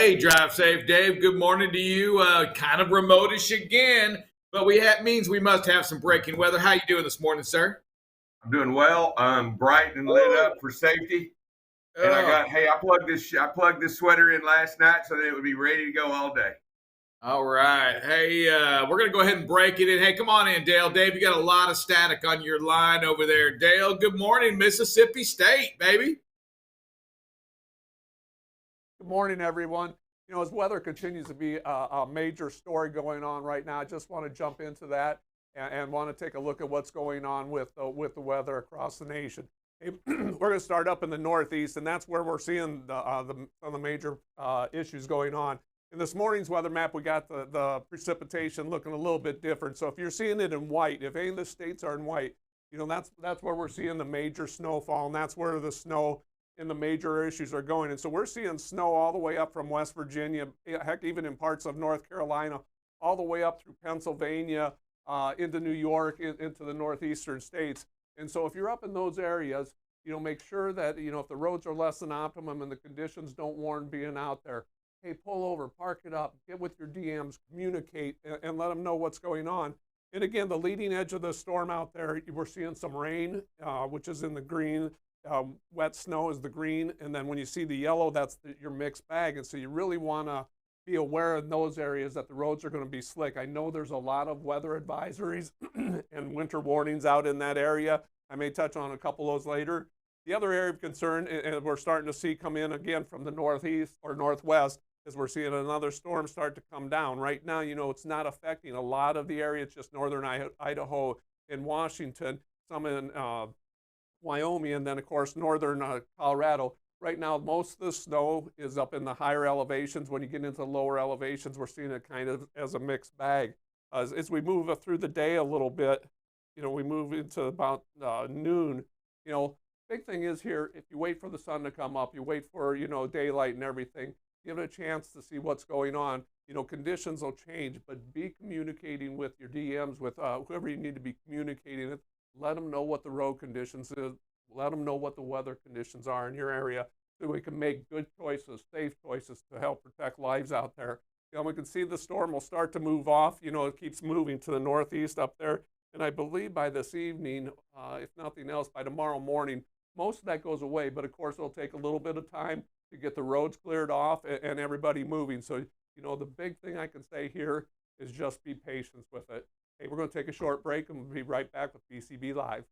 Hey, Drive Safe Dave, good morning to you. Kind of remotish again, but means we must have some breaking weather. How you doing this morning, sir? I'm doing well. I'm bright and lit up for safety. And I plugged this sweater in last night so that it would be ready to go all day. All right. Hey, we're going to go ahead and break it in. Hey, come on in, Dale. Dave, you got a lot of static on your line over there. Dale, good morning, Mississippi State, baby. Good morning, everyone. You know, as weather continues to be a major story going on right now, I just want to jump into that and want to take a look at what's going on with the weather across the nation. Hey, we're going to start up in the Northeast, and that's where we're seeing some of the major issues going on. In this morning's weather map, we got the precipitation looking a little bit different. So if you're seeing it in white, if any of the states are in white, you know, that's where we're seeing the major snowfall, and that's where the snow and the major issues are going. And so we're seeing snow all the way up from West Virginia, heck, even in parts of North Carolina, all the way up through Pennsylvania, into New York, into the northeastern states. And so if you're up in those areas, you know, make sure that, you know, if the roads are less than optimum and the conditions don't warrant being out there, hey, pull over, park it up, get with your DMs, communicate, and let them know what's going on. And again, the leading edge of the storm out there, we're seeing some rain, which is in the green. Wet snow is the green, and then when you see the yellow, that's your mixed bag. And so you really want to be aware in those areas that the roads are going to be slick. I know there's a lot of weather advisories and winter warnings out in that area. I may touch on a couple of those later. The other area of concern, and we're starting to see come in again from the northeast or northwest, is we're seeing another storm start to come down. Right now, you know, it's not affecting a lot of the area. It's just northern Idaho and Washington, some in Wyoming, and then of course northern Colorado. Right now, most of the snow is up in the higher elevations. When you get into lower elevations, we're seeing it kind of as a mixed bag. As we move through the day a little bit, you know, we move into about noon. You know, big thing is here, if you wait for the sun to come up, you wait for, you know, daylight and everything, give it a chance to see what's going on. You know, conditions will change, but be communicating with your DMs, with whoever you need to be communicating with. Let them know what the road conditions is. Let them know what the weather conditions are in your area so we can make good choices, safe choices to help protect lives out there. You know, we can see the storm will start to move off. You know, it keeps moving to the northeast up there. And I believe by this evening, if nothing else, by tomorrow morning, most of that goes away. But of course, it'll take a little bit of time to get the roads cleared off and everybody moving. So, you know, the big thing I can say here is just be patient with it. Hey, we're going to take a short break, and we'll be right back with BCB Live.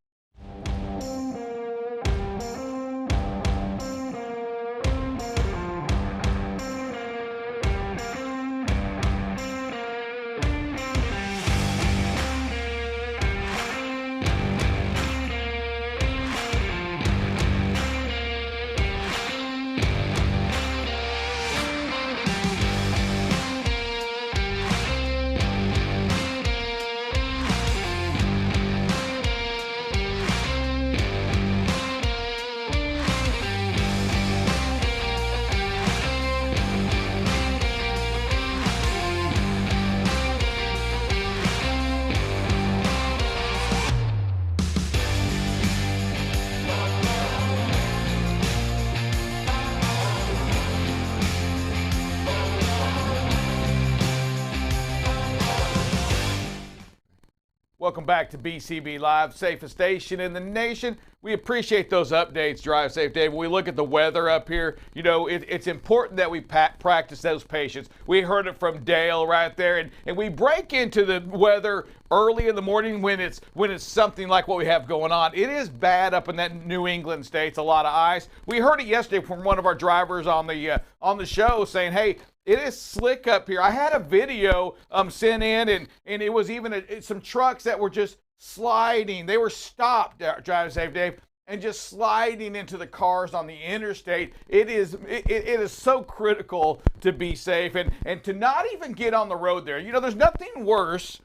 Welcome back to BCB Live, safest station in the nation. We appreciate those updates, Drive Safe Dave. When we look at the weather up here, you know, it's important that we practice those patience. We heard it from Dale right there, and we break into the weather early in the morning when it's something like what we have going on. It is bad up in that New England states, a lot of ice. We heard it yesterday from one of our drivers on the show saying, hey, it is slick up here. I had a video sent in, and it was even some trucks that were just sliding. They were stopped, Drive Safe Dave, and just sliding into the cars on the interstate. It is so critical to be safe and to not even get on the road there. You know, there's nothing worse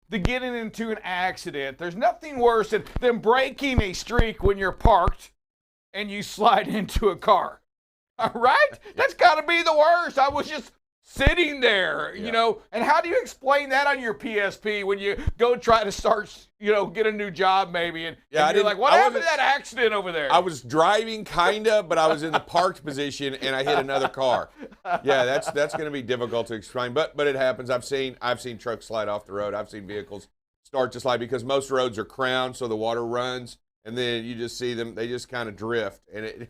than getting into an accident. There's nothing worse than breaking a streak when you're parked and you slide into a car. All right? That's got to be the worst. I was just sitting there, you know, and how do you explain that on your PSP when you go try to start, you know, get a new job maybe, and you're like, what happened to that accident over there? I was driving kinda, but I was in the parked position and I hit another car. Yeah, that's going to be difficult to explain, but it happens. I've seen trucks slide off the road. I've seen vehicles start to slide because most roads are crowned, so the water runs, and then you just see them. They just kind of drift, and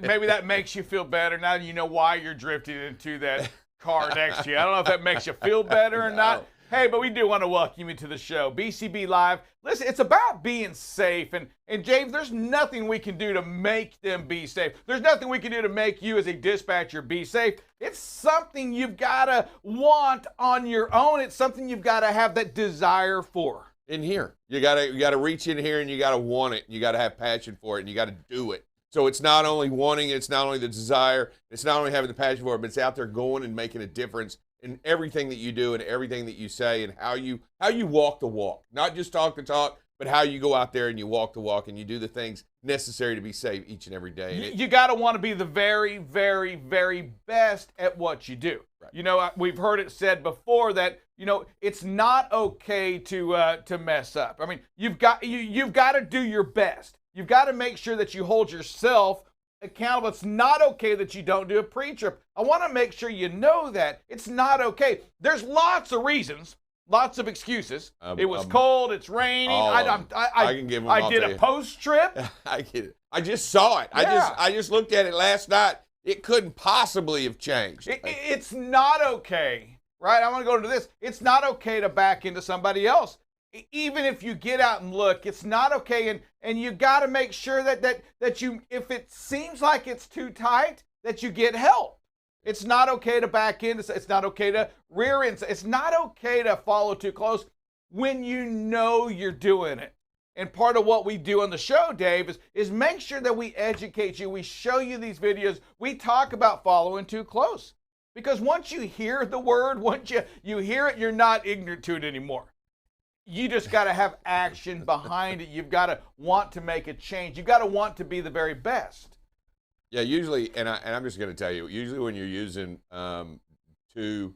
maybe that makes you feel better. Now you know why you're drifting into that car next to you. I don't know if that makes you feel better or not. Hey, but we do want to welcome you to the show, BCB Live. Listen, it's about being safe, and James, there's nothing we can do to make them be safe. There's nothing we can do to make you as a dispatcher be safe. It's something you've got to want on your own. It's something you've got to have that desire for. In here, you gotta reach in here and you gotta want it. You gotta have passion for it, and you gotta do it. So it's not only wanting it, it's not only the desire, it's not only having the passion for it, but it's out there going and making a difference in everything that you do and everything that you say and how you walk the walk. Not just talk the talk, but how you go out there and you walk the walk and you do the things necessary to be safe each and every day. You got to want to be the very, very, very best at what you do. Right. You know, we've heard it said before that, you know, it's not okay to mess up. I mean, you've got to do your best. You've got to make sure that you hold yourself accountable. It's not okay that you don't do a pre-trip. I want to make sure you know that. It's not okay. There's lots of reasons, lots of excuses. It was cold, it's raining. I can give them I did a post-trip. I get it. I just saw it. Yeah. I just looked at it last night. It couldn't possibly have changed. It's not okay, right? I want to go into this. It's not okay to back into somebody else. Even if you get out and look, it's not okay, and you got to make sure that you, if it seems like it's too tight, that you get help. It's not okay to back in. It's not okay to rear end. It's not okay to follow too close when you know you're doing it. And part of what we do on the show, Dave, is make sure that we educate you. We show you these videos. We talk about following too close. Because once you hear the word, once you hear it, you're not ignorant to it anymore. You just got to have action behind it. You've got to want to make a change. You've got to want to be the very best. Yeah, usually, and I'm just going to tell you, usually when you're using too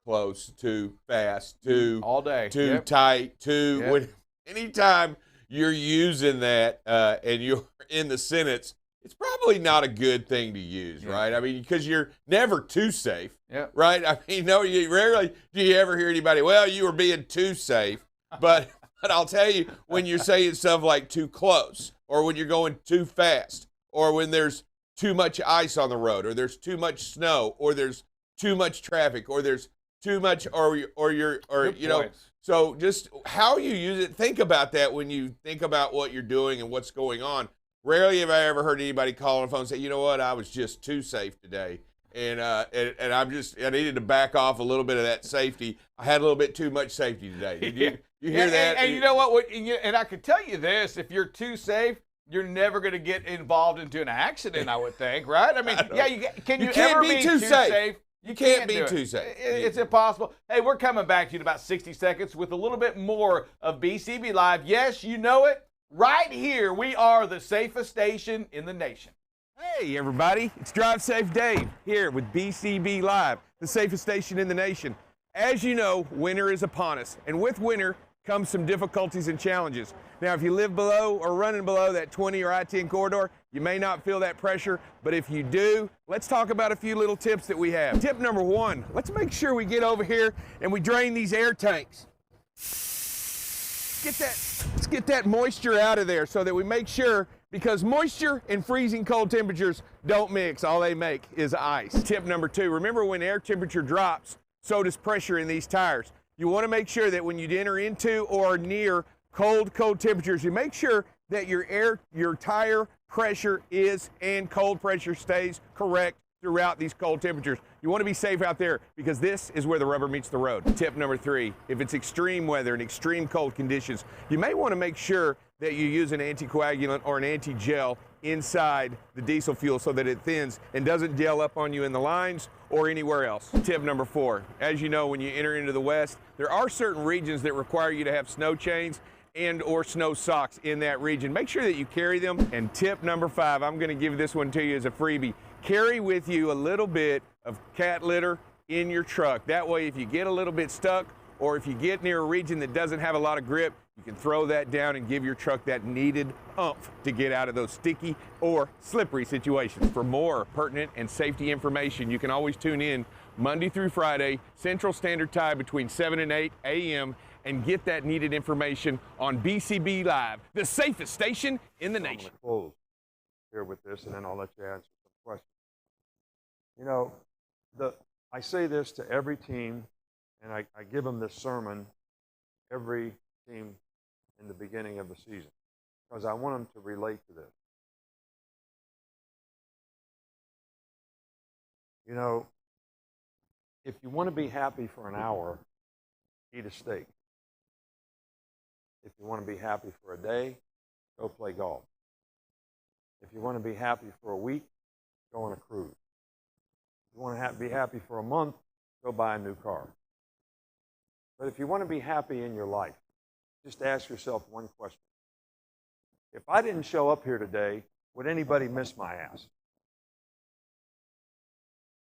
close, too fast, too all day, too tight, anytime you're using that and you're in the sentence, it's probably not a good thing to use, right? I mean, because you're never too safe, right? I mean, no, you rarely do you ever hear anybody, well, you were being too safe. But I'll tell you, when you're saying stuff like too close, or when you're going too fast, or when there's too much ice on the road, or there's too much snow, or there's too much traffic, or there's too much, or you know, so just how you use it. Think about that when you think about what you're doing and what's going on. Rarely have I ever heard anybody call on the phone and say, you know what, I was just too safe today. And I needed to back off a little bit of that safety. I had a little bit too much safety today. Did you hear that? And you know what? And I could tell you this: if you're too safe, you're never going to get involved into an accident. I would think, right? I mean, can you ever be too safe? You can't be too safe. It's impossible. Hey, we're coming back to you in about 60 seconds with a little bit more of BCB Live. Yes, you know it. Right here, we are the safest station in the nation. Hey everybody, it's Drive Safe Dave here with BCB Live, the safest station in the nation. As you know, winter is upon us, and with winter comes some difficulties and challenges. Now, if you live below or running below that 20 or I-10 corridor, you may not feel that pressure, but if you do, let's talk about a few little tips that we have. Tip number one, let's make sure we get over here and we drain these air tanks. Let's get that moisture out of there so that we make sure, because moisture and freezing cold temperatures don't mix. All they make is ice. Tip number two, remember when air temperature drops, so does pressure in these tires. You want to make sure that when you enter into or near cold temperatures, you make sure that your tire pressure is and cold pressure stays correct throughout these cold temperatures. You want to be safe out there because this is where the rubber meets the road. Tip number three, if it's extreme weather and extreme cold conditions, you may want to make sure that you use an anticoagulant or an anti-gel inside the diesel fuel so that it thins and doesn't gel up on you in the lines or anywhere else. Tip number four, as you know, when you enter into the West, there are certain regions that require you to have snow chains and or snow socks in that region. Make sure that you carry them. And tip number five, I'm going to give this one to you as a freebie. Carry with you a little bit of cat litter in your truck. That way, if you get a little bit stuck or if you get near a region that doesn't have a lot of grip, you can throw that down and give your truck that needed oomph to get out of those sticky or slippery situations. For more pertinent and safety information, you can always tune in Monday through Friday, Central Standard Time between 7 and 8 a.m. and get that needed information on BCB Live, the safest station in the nation. I'm going to close here with this, and then I'll let you answer some questions. You know, I say this to every team, and I give them this sermon every team in the beginning of the season, because I want them to relate to this. You know, if you want to be happy for an hour, eat a steak. If you want to be happy for a day, go play golf. If you want to be happy for a week, go on a cruise. If you want to be happy for a month, go buy a new car. But if you want to be happy in your life, just ask yourself one question. If I didn't show up here today, would anybody miss my ass?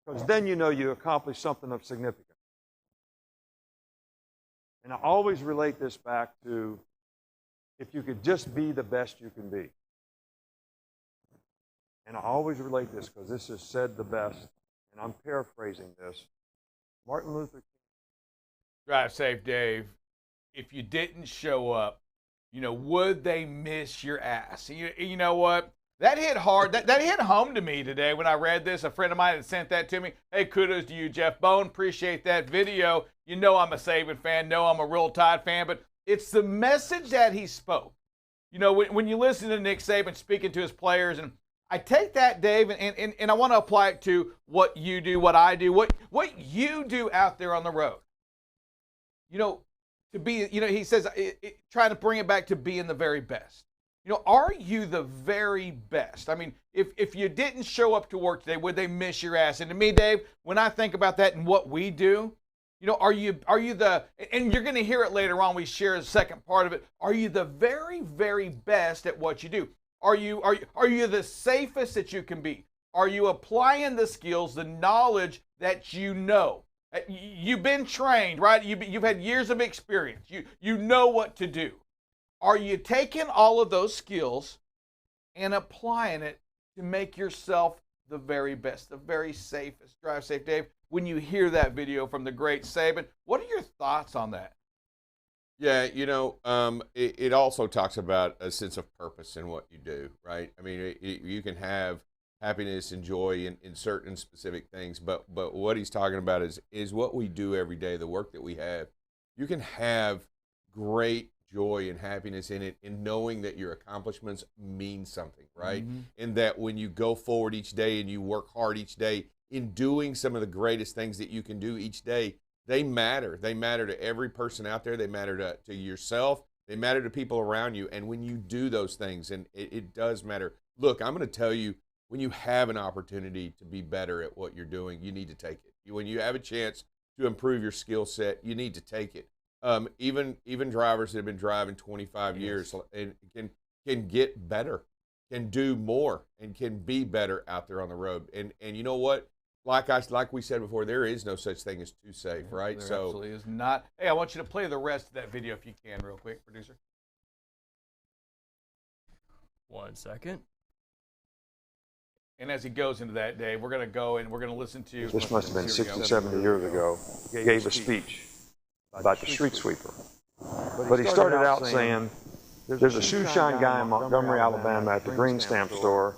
Because then you know you accomplished something of significance. And I always relate this back to if you could just be the best you can be. And I always relate this because this is said the best, and I'm paraphrasing this. Martin Luther King. Drive safe, Dave. If you didn't show up, you know, would they miss your ass? You know what? That hit hard. That hit home to me today when I read this. A friend of mine had sent that to me. Hey, kudos to you, Jeff Bone. Appreciate that video. You know I'm a Saban fan. Know I'm a Roll Tide fan. But it's the message that he spoke. You know, when you listen to Nick Saban speaking to his players, and I take that, Dave, and I want to apply it to what you do, what I do, what you do out there on the road. You know, to be, you know, he says, trying to bring it back to being the very best. You know, are you the very best? I mean, if you didn't show up to work today, would they miss your ass? And to me, Dave, when I think about that and what we do, you know, are you the, and you're going to hear it later on, we share the second part of it, are you the very, very best at what you do? Are you the safest that you can be? Are you applying the skills, the knowledge that you know? You've been trained, right? You've had years of experience. You know what to do. Are you taking all of those skills and applying it to make yourself the very best, the very safest? Drive safe, Dave. When you hear that video from the great Saban, what are your thoughts on that? Yeah, you know, it also talks about a sense of purpose in what you do, right? I mean, you can have happiness and joy in certain specific things, but what he's talking about is what we do every day, the work that we have. You can have great joy and happiness in it, in knowing that your accomplishments mean something, right? Mm-hmm. And that when you go forward each day and you work hard each day in doing some of the greatest things that you can do each day, they matter. They matter to every person out there. They matter to yourself. They matter to people around you. And when you do those things, and it does matter. Look, I'm going to tell you, when you have an opportunity to be better at what you're doing, you need to take it. When you have a chance to improve your skill set, you need to take it. Even drivers that have been driving 25 years and can get better, can do more, and can be better out there on the road. And you know what? Like we said before, there is no such thing as too safe, right? There absolutely is not. Hey, I want you to play the rest of that video if you can, real quick, producer. 1 second. And as he goes into that, Dave, we're going to go and we're going to listen to. This must have been 60, 70 years ago. He gave a speech about the street sweeper. But he started out saying, there's a shoe shine guy in Montgomery, Alabama at the green stamp store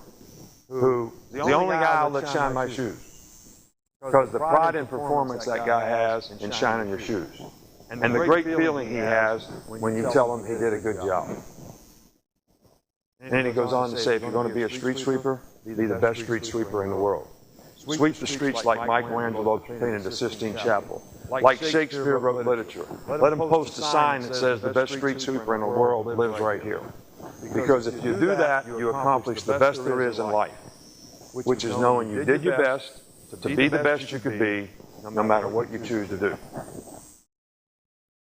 who, the only guy I'll let shine my shoes. Because the pride and performance that guy has in shining your shoes. And the great feeling he has when you tell him he did a good job. And then he goes on to say, if you're going to be a street sweeper, be the best street sweeper in the world. Sweep the streets like Michelangelo painted the Sistine Chapel. Like Shakespeare wrote literature. Let him post a sign that says the best street sweeper in the world lives right here. Because if you do that, you accomplish the best there is in life, which is knowing you did your best to be the best you could be, no matter what you choose to do.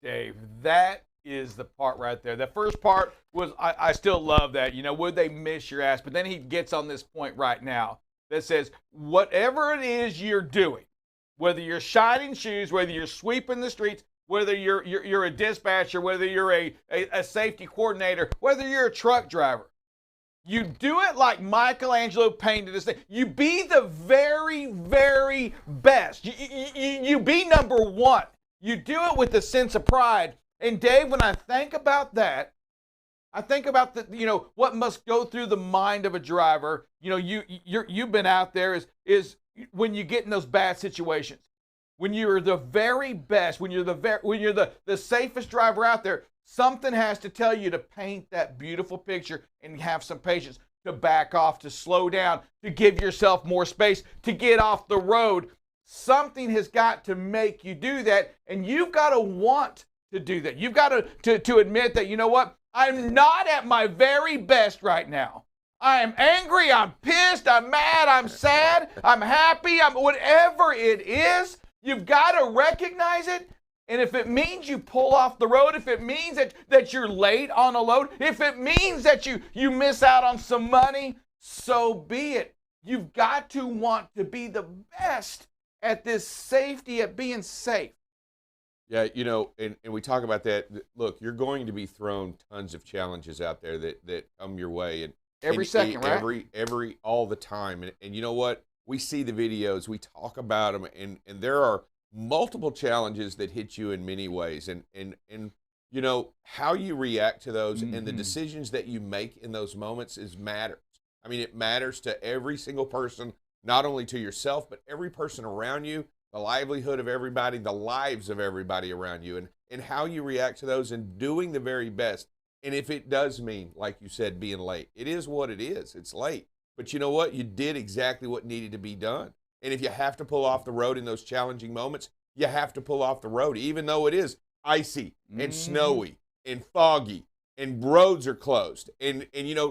Dave, that is the part right there. The first part was, I still love that, you know, would they miss your ass? But then he gets on this point right now that says, whatever it is you're doing, whether you're shining shoes, whether you're sweeping the streets, whether you're a dispatcher, whether you're a safety coordinator, whether you're a truck driver. You do it like Michelangelo painted this thing. You be the very, very best. You be number one. You do it with a sense of pride. And Dave, when I think about that, I think about what must go through the mind of a driver. You've been out there is when you get in those bad situations. When you're the very best, when you're the safest driver out there, something has to tell you to paint that beautiful picture and have some patience, to back off, to slow down, to give yourself more space, to get off the road. Something has got to make you do that, and you've got to want to do that. You've got to admit that, you know what, I'm not at my very best right now. I am angry, I'm pissed, I'm mad, I'm sad, I'm happy, I'm whatever it is. You've got to recognize it. And if it means you pull off the road, if it means that you're late on a load, if it means that you miss out on some money, so be it. You've got to want to be the best at this safety, at being safe. Yeah, and we talk about that. Look, you're going to be thrown tons of challenges out there that come your way. And Every second, right? All the time. And you know what? We see the videos, we talk about them, and there are multiple challenges that hit you in many ways. And how you react to those and the decisions that you make in those moments matters. I mean, it matters to every single person, not only to yourself, but every person around you, the livelihood of everybody, the lives of everybody around you, and how you react to those and doing the very best. And if it does mean, like you said, being late, it is what it is. It's late. But you know what? You did exactly what needed to be done. And if you have to pull off the road in those challenging moments, you have to pull off the road, even though it is icy and snowy and foggy and roads are closed and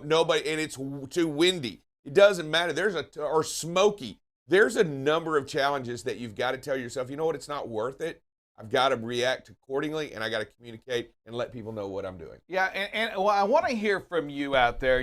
nobody, and it's too windy. It doesn't matter. Or smoky. There's a number of challenges that you've got to tell yourself, you know what? It's not worth it. I've got to react accordingly, and I got to communicate and let people know what I'm doing. Yeah, and I want to hear from you out there,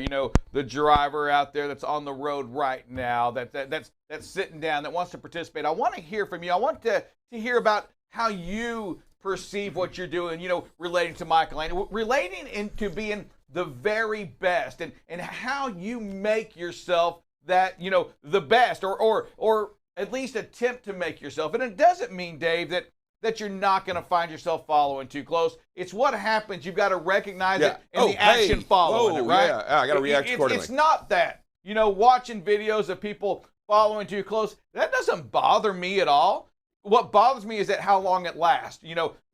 the driver out there that's on the road right now, that's sitting down, that wants to participate. I want to hear from you. I want to hear about how you perceive what you're doing, relating to Michelangelo, relating into being the very best, and how you make yourself that, the best, or at least attempt to make yourself. And it doesn't mean, Dave, that you're not going to find yourself following too close. It's what happens. You've got to recognize it and the action following it, right? Yeah, I got to react accordingly. It's not that. Watching videos of people following too close, that doesn't bother me at all. What bothers me is that how long it lasts.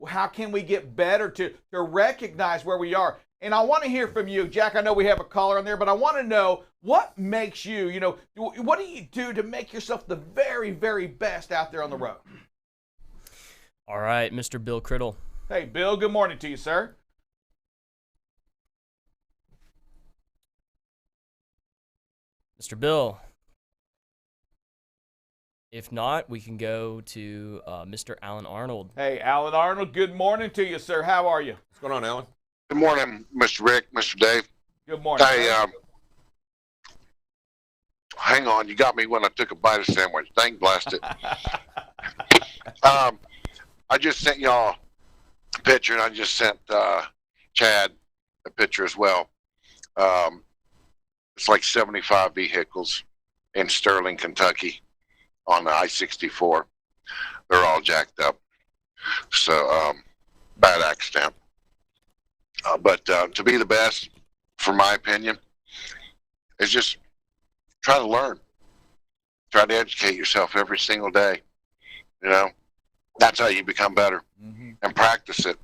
How can we get better to recognize where we are? And I want to hear from you, Jack. I know we have a caller on there, but I want to know what makes you, what do you do to make yourself the very, very best out there on the road? All right, Mr. Bill Criddle. Hey, Bill, good morning to you, sir. Mr. Bill. If not, we can go to Mr. Alan Arnold. Hey, Alan Arnold, good morning to you, sir. How are you? What's going on, Alan? Good morning, Mr. Rick, Mr. Dave. Good morning. Hey, hang on. You got me when I took a bite of sandwich. Dang blast it. I just sent y'all a picture, and I just sent Chad a picture as well. It's like 75 vehicles in Sterling, Kentucky on the I-64. They're all jacked up. So, bad accident. But to be the best, for my opinion, is just try to learn. Try to educate yourself every single day. That's how you become better. And practice it.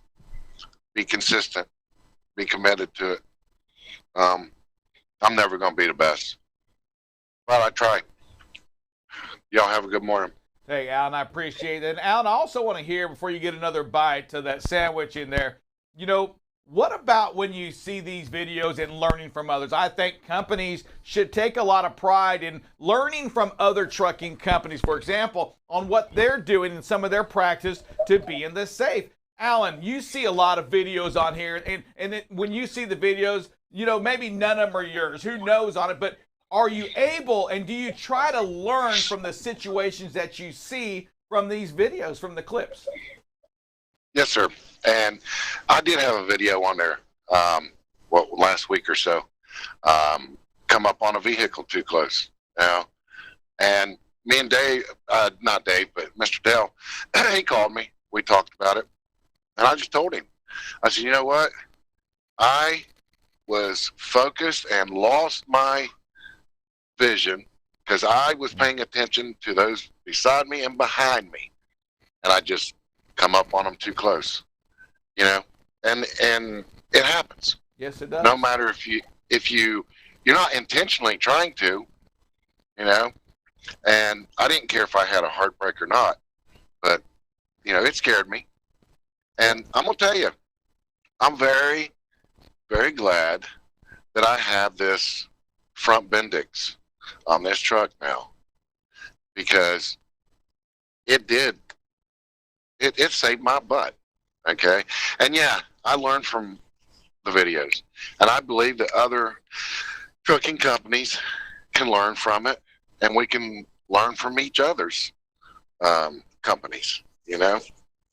Be consistent. Be committed to it. I'm never going to be the best, but I try. Y'all have a good morning. Hey, Alan, I appreciate it. And Alan, I also want to hear, before you get another bite to that sandwich in there, what about when you see these videos and learning from others? I think companies should take a lot of pride in learning from other trucking companies, for example, on what they're doing in some of their practice to be in the safe. Alan, you see a lot of videos on here, and when you see the videos, maybe none of them are yours. Who knows on it? But are you able, and do you try to learn from the situations that you see from these videos, from the clips. Yes, sir. And I did have a video on there, last week or so, come up on a vehicle too close, you know, and me and Dave, not Dave, but Mr. Dell, he called me. We talked about it, and I just told him, I said, you know what? I was focused and lost my vision because I was paying attention to those beside me and behind me, and I just come up on them too close, you know, and it happens. Yes, it does. No matter if you're not intentionally trying to, you know, and I didn't care if I had a heartbreak or not, but you know, it scared me. And I'm gonna tell you, I'm very, very glad that I have this front Bendix on this truck now, because it saved my butt. Okay. And yeah, I learned from the videos, and I believe that other trucking companies can learn from it, and we can learn from each other's companies, you know.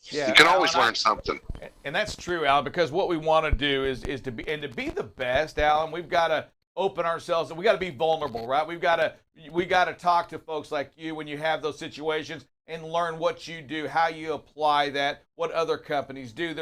Yeah, you can Alan, always learn something. And that's true, Alan, because what we want to do is to be the best, Alan. We've got to open ourselves, and we got to be vulnerable, right? We got to talk to folks like you when you have those situations and learn what you do, how you apply that, what other companies do.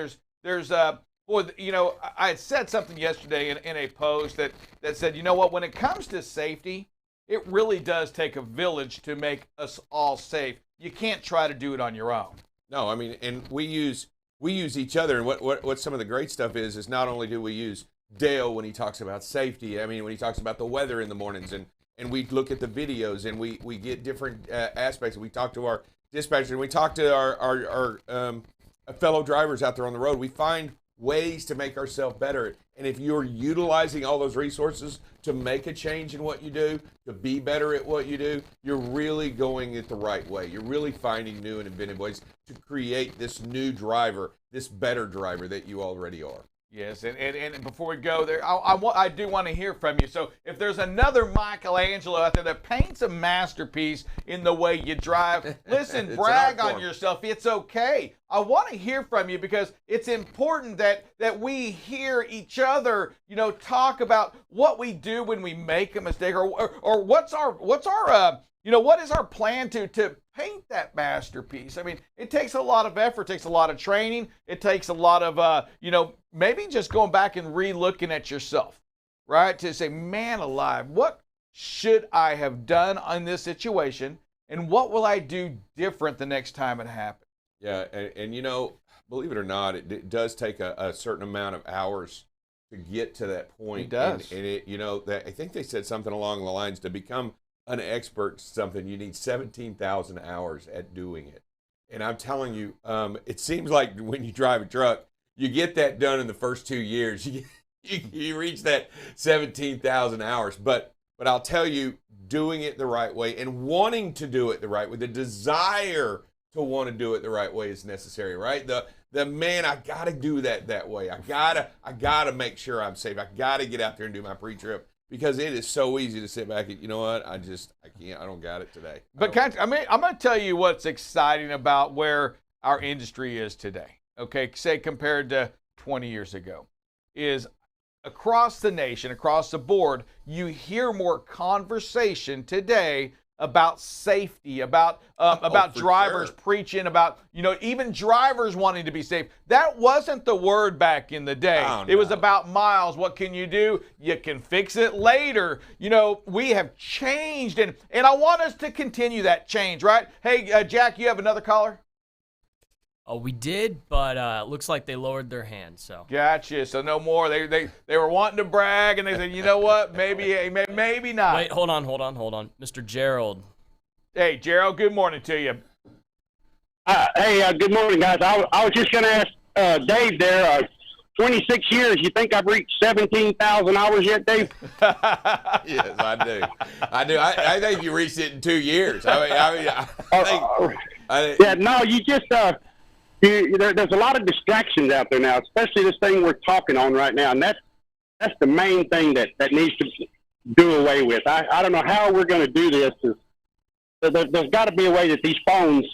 You know, I had said something yesterday in a post that said, you know what, when it comes to safety, it really does take a village to make us all safe. You can't try to do it on your own. No, I mean, and we use each other, and what some of the great stuff is not only do we use Dale when he talks about safety, I mean, when he talks about the weather in the mornings, and we look at the videos, and we get different aspects. We talk to our dispatchers, and we talk to our fellow drivers out there on the road. We find ways to make ourselves better. And if you're utilizing all those resources to make a change in what you do, to be better at what you do, you're really going it the right way. You're really finding new and inventive ways to create this new driver, this better driver that you already are. Yes, and before we go there, I do want to hear from you. So if there's another Michelangelo out there that paints a masterpiece in the way you drive, listen, brag on yourself. It's okay. I want to hear from you because it's important that we hear each other, you know, talk about what we do when we make a mistake, or what's our you know, what is our plan to paint that masterpiece? I mean, it takes a lot of effort, it takes a lot of training, it takes a lot of, you know, maybe just going back and re-looking at yourself, right? To say, man alive, what should I have done in this situation, and what will I do different the next time it happens? Yeah, and you know, believe it or not, it does take a certain amount of hours to get to that point. It does. And it, you know, I think they said something along the lines, to become an expert something, you need 17,000 hours at doing it. And I'm telling you, it seems like when you drive a truck, you get that done in the first 2 years. You reach that 17,000 hours. But I'll tell you, doing it the right way and wanting to do it the right way, the desire to want to do it the right way is necessary, right? The man, I got to do that way. I gotta make sure I'm safe. I got to get out there and do my pre-trip. Because it is so easy to sit back and, you know what, I can't, I don't got it today. But I'm going to tell you what's exciting about where our industry is today, okay, say compared to 20 years ago, is across the nation, across the board, you hear more conversation today about safety, about drivers preaching, about, you know, even drivers wanting to be safe. That wasn't the word back in the day. Oh, no. It was about miles. What can you do? You can fix it later. You know, we have changed, and I want us to continue that change, right? Hey, Jack, you have another caller? Oh, we did, but looks like they lowered their hand. So Gotcha. So no more. They were wanting to brag, and they said, you know what? Maybe not. wait, hold on, Mr. Gerald. Hey, Gerald. Good morning to you. Hey, good morning, guys. I was just going to ask Dave there. 26 years. You think I've reached 17,000 hours yet, Dave? Yes, I do. I think you reached it in 2 years. I think. Yeah. No, you just. There's a lot of distractions out there now, especially this thing we're talking on right now, and that's the main thing that needs to do away with. I don't know how we're going to do this. There's got to be a way that these phones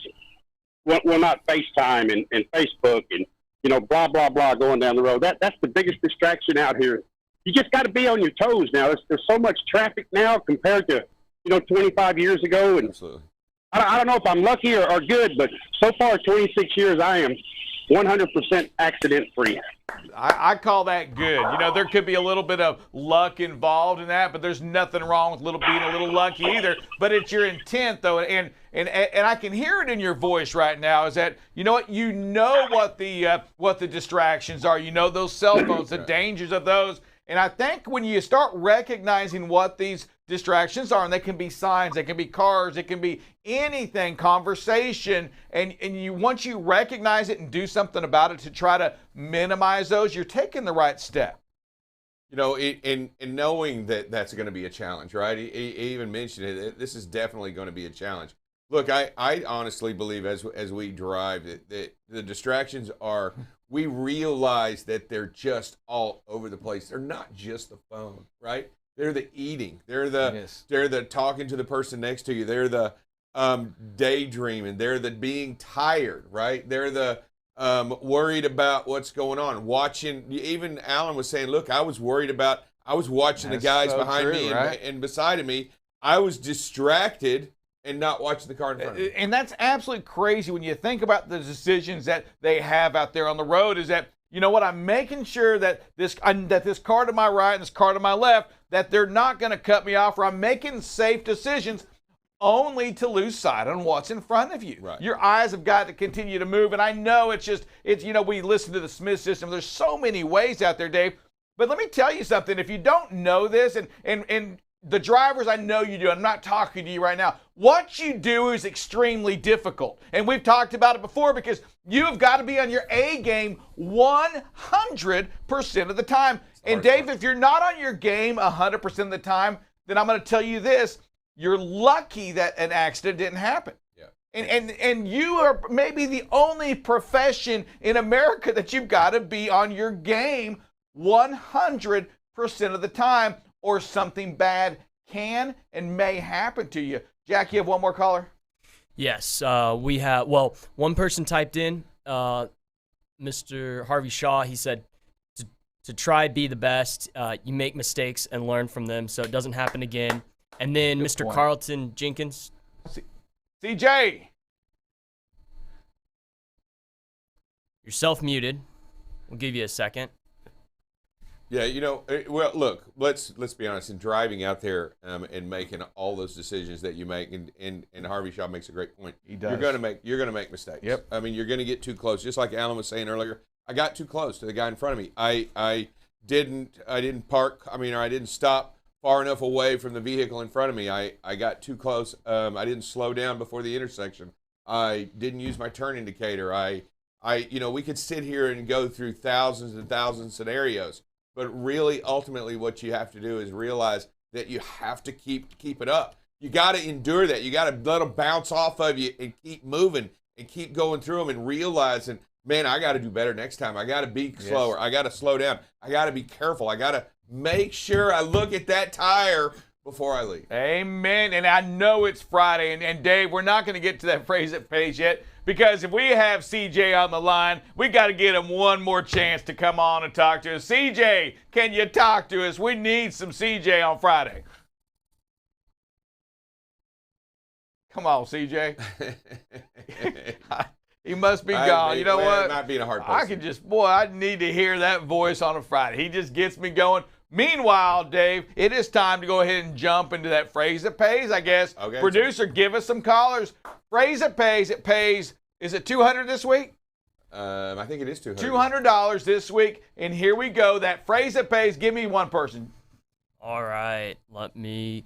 will not FaceTime and Facebook and, you know, blah, blah, blah going down the road. That's the biggest distraction out here. You just got to be on your toes now. There's so much traffic now compared to, you know, 25 years ago. And Absolutely. I don't know if I'm lucky or good, but so far, 26 years, I am 100% accident free. I call that good. You know, there could be a little bit of luck involved in that, but there's nothing wrong with being a little lucky either. But it's your intent, though, and I can hear it in your voice right now. Is that you know what the distractions are. You know those cell phones, the dangers of those. And I think when you start recognizing what these distractions are, and they can be signs, they can be cars, it can be anything, conversation, and once you recognize it and do something about it to try to minimize those, you're taking the right step. You know, in knowing that that's going to be a challenge, right? He even mentioned it. This is definitely going to be a challenge. Look, I honestly believe as we drive that the distractions are. We realize that they're just all over the place. They're not just the phone, right? They're the eating. They're the talking to the person next to you. They're the daydreaming. They're the being tired, right? They're the worried about what's going on. Watching. Even Alan was saying, look, I was watching the guys behind me and beside of me. I was distracted and not watching the car in front of me. And that's absolutely crazy when you think about the decisions that they have out there on the road. Is that, you know what, I'm making sure that this car to my right and this car to my left, that they're not going to cut me off, or I'm making safe decisions only to lose sight on what's in front of you. Right. Your eyes have got to continue to move. And I know it's you know, we listen to the Smith system. There's so many ways out there, Dave. But let me tell you something. If you don't know this, and the drivers, I know you do. I'm not talking to you right now. What you do is extremely difficult. And we've talked about it before, because you've got to be on your A game 100% of the time. And Dave, if you're not on your game 100% of the time, then I'm going to tell you this. You're lucky that an accident didn't happen. Yeah. And you are maybe the only profession in America that you've got to be on your game 100% of the time, or something bad can and may happen to you. Jack, you have one more caller? Yes, we have. Well, one person typed in, Mr. Harvey Shaw. He said to try be the best. You make mistakes and learn from them, so it doesn't happen again. And then Good Mr. point. Carlton Jenkins. CJ. You're self-muted. We'll give you a second. Yeah, you know, well, look, let's be honest. In driving out there and making all those decisions that you make, and Harvey Shaw makes a great point. He does. You're gonna make mistakes. Yep. I mean, you're gonna get too close. Just like Alan was saying earlier, I got too close to the guy in front of me. I didn't park. I mean, or I didn't stop far enough away from the vehicle in front of me. I got too close. I didn't slow down before the intersection. I didn't use my turn indicator. You know, we could sit here and go through thousands and thousands of scenarios. But really, ultimately, what you have to do is realize that you have to keep it up. You got to endure that. You got to let them bounce off of you and keep moving and keep going through them and realizing, man, I got to do better next time. I got to be slower. I got to slow down. I got to be careful. I got to make sure I look at that tire before I leave. Amen. And I know it's Friday. And Dave, we're not going to get to that phrase at page yet, because if we have CJ on the line, we got to get him one more chance to come on and talk to us. CJ, can you talk to us? We need some CJ on Friday. Come on, CJ. He must be gone. You know what? It might be in a hard place. I need to hear that voice on a Friday. He just gets me going. Meanwhile, Dave, it is time to go ahead and jump into that phrase that pays, I guess. Okay. Producer, give us some callers. Phrase that pays. It pays. Is it $200 this week? I think it is $200. $200 this week. And here we go. That phrase that pays. Give me one person. All right, let me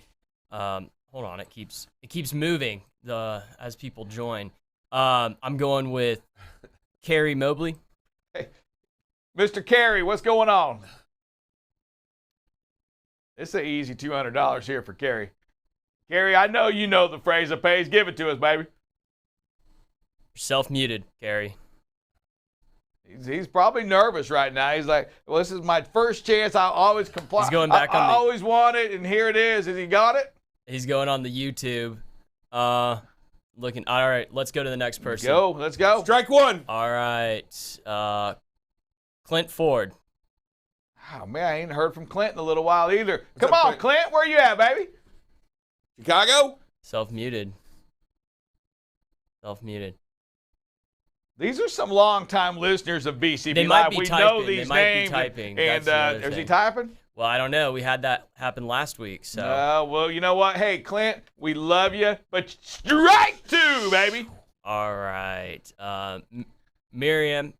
hold on. It keeps moving as people join. I'm going with Carrie Mobley. Hey, Mr. Carey, what's going on? It's an easy $200 here for Carrie. Carrie, I know you know the phrase that pays. Give it to us, baby. Self-muted, Carrie. He's probably nervous right now. He's like, well, this is my first chance. I always comply. He's going back I always want it, and here it is. Has he got it? He's going on the YouTube. Looking. All right, let's go to the next person. Let's go. Strike one. All right. Clint Ford. Oh, man, I ain't heard from Clint in a little while either. Come up, on, Clint, where you at, baby? Chicago. Self-muted. These are some long-time listeners of BCB They might Live. be We typing. know They these might be names. typing. And That's the other is he thing. typing? Well, I don't know. We had that happen last week. So. Well, you know what? Hey, Clint, we love you, but strike two, baby. All right. Miriam.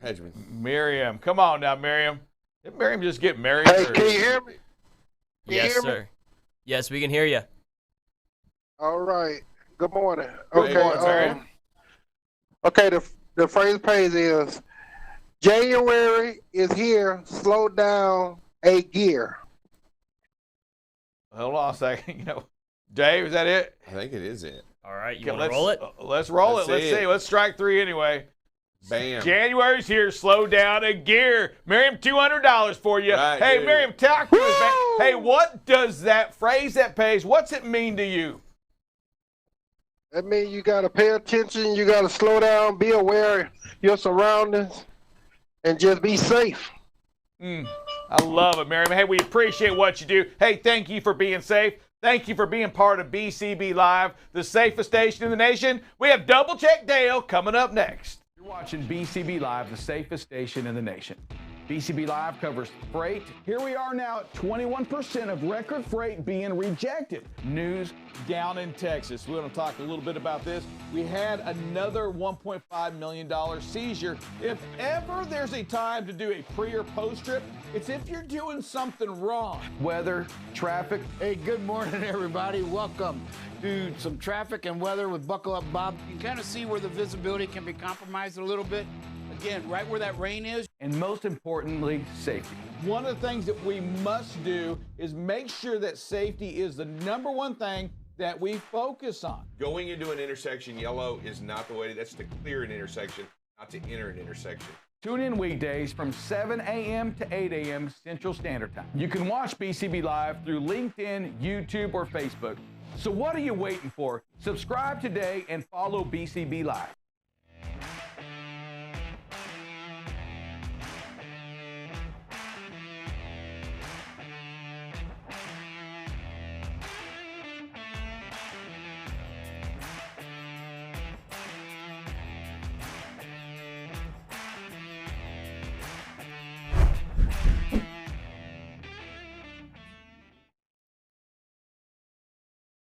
Hedgeman. Miriam. Come on now, Miriam. Did Miriam just get married? Hey, can you hear me? Yes, hear me? sir. Yes, we can hear you. All right. Good morning. Good Okay. morning, Miriam. Okay. The first page is January is here. Slow down a gear. Hold on a second. Dave, is that it? I think it is it. All right. You Okay, want to roll it? Let's roll Let's it. Let's see see. it. Let's strike three anyway. Bam. January's here. Slow down a gear. Miriam, $200 for you. Right, hey, dude. Miriam, talk to us, man. Hey, what does that phrase, that page, what's it mean to you? That means you got to pay attention. You got to slow down, be aware of your surroundings, and just be safe. I love it, Miriam. Hey, we appreciate what you do. Hey, thank you for being safe. Thank you for being part of BCB Live, the safest station in the nation. We have Double Check Dale coming up next. You're watching BCB Live, the safest station in the nation. BCB Live covers freight. Here we are now at 21% of record freight being rejected. News down in Texas. We're going to talk a little bit about this. We had another $1.5 million seizure. If ever there's a time to do a pre or post trip, it's if you're doing something wrong. Weather, traffic. Hey, good morning, everybody. Welcome to some traffic and weather with Buckle Up Bob. You can kind of see where the visibility can be compromised a little bit. Again, right where that rain is. And most importantly, safety. One of the things that we must do is make sure that safety is the number one thing that we focus on. Going into an intersection, yellow is not the way. That's to clear an intersection, not to enter an intersection. Tune in weekdays from 7 a.m. to 8 a.m. Central Standard Time. You can watch BCB Live through LinkedIn, YouTube, or Facebook. So what are you waiting for? Subscribe today and follow BCB Live.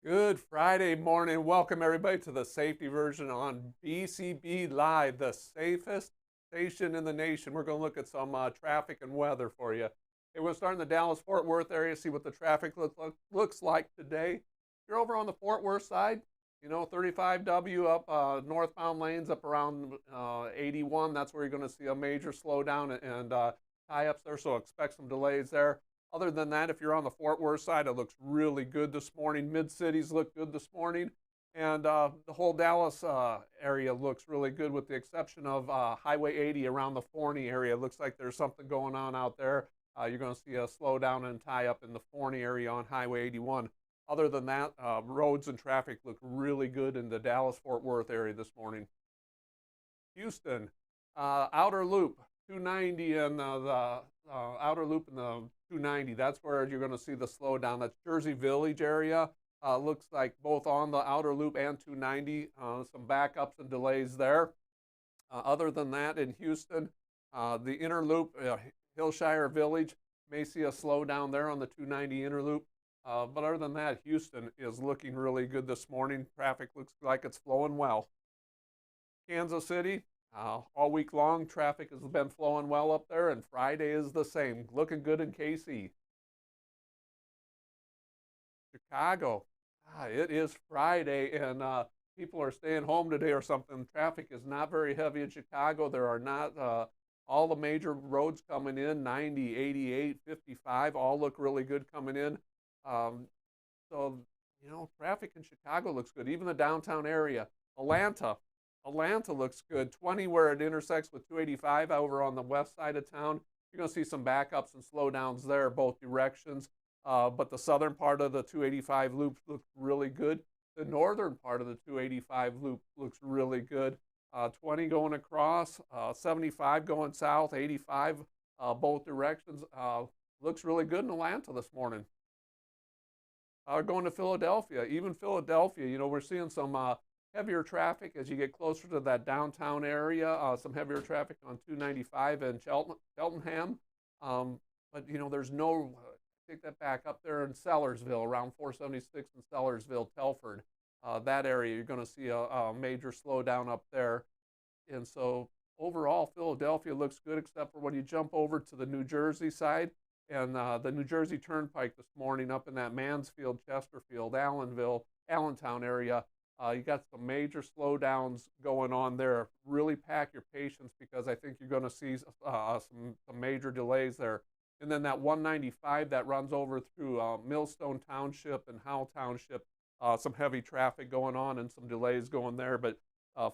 Good Friday morning. Welcome everybody to the safety version on BCB Live, the safest station in the nation. We're going to look at some traffic and weather for you. Hey, we'll start in the Dallas-Fort Worth area, see what the traffic looks like today. If you're over on the Fort Worth side, 35W up northbound lanes up around 81. That's where you're going to see a major slowdown and tie-ups there, so expect some delays there. Other than that, if you're on the Fort Worth side, it looks really good this morning. Mid-cities look good this morning. And the whole Dallas area looks really good with the exception of Highway 80 around the Forney area. It looks like there's something going on out there. You're going to see a slowdown and tie-up in the Forney area on Highway 81. Other than that, roads and traffic look really good in the Dallas-Fort Worth area this morning. Houston, outer loop, 290 and the outer loop and the 290. That's where you're going to see the slowdown. That's Jersey Village area. Looks like both on the outer loop and 290. Some backups and delays there. Other than that, in Houston, the inner loop, Hillshire Village, may see a slowdown there on the 290 inner loop. But other than that, Houston is looking really good this morning. Traffic looks like it's flowing well. Kansas City, all week long, traffic has been flowing well up there, and Friday is the same. Looking good in KC. Chicago, it is Friday, and people are staying home today or something. Traffic is not very heavy in Chicago. There are not all the major roads coming in, 90, 88, 55, all look really good coming in. So, traffic in Chicago looks good. Even the downtown area. Atlanta looks good. 20 where it intersects with 285 over on the west side of town. You're going to see some backups and slowdowns there, both directions. But the southern part of the 285 loop looks really good. The northern part of the 285 loop looks really good. 20 going across, 75 going south, 85 both directions. Looks really good in Atlanta this morning. Going to Philadelphia, even Philadelphia, you know, we're seeing some heavier traffic as you get closer to that downtown area, some heavier traffic on 295 and Cheltenham. But, you know, there's no, take that back, up there in Sellersville, around 476 in Sellersville, Telford, that area, you're going to see a major slowdown up there. And so overall, Philadelphia looks good, except for when you jump over to the New Jersey side. And the New Jersey Turnpike this morning up in that Mansfield, Chesterfield, Allentown area, you got some major slowdowns going on there. Really pack your patience because I think you're going to see some major delays there. And then that 195 that runs over through Millstone Township and Howell Township, some heavy traffic going on and some delays going there. But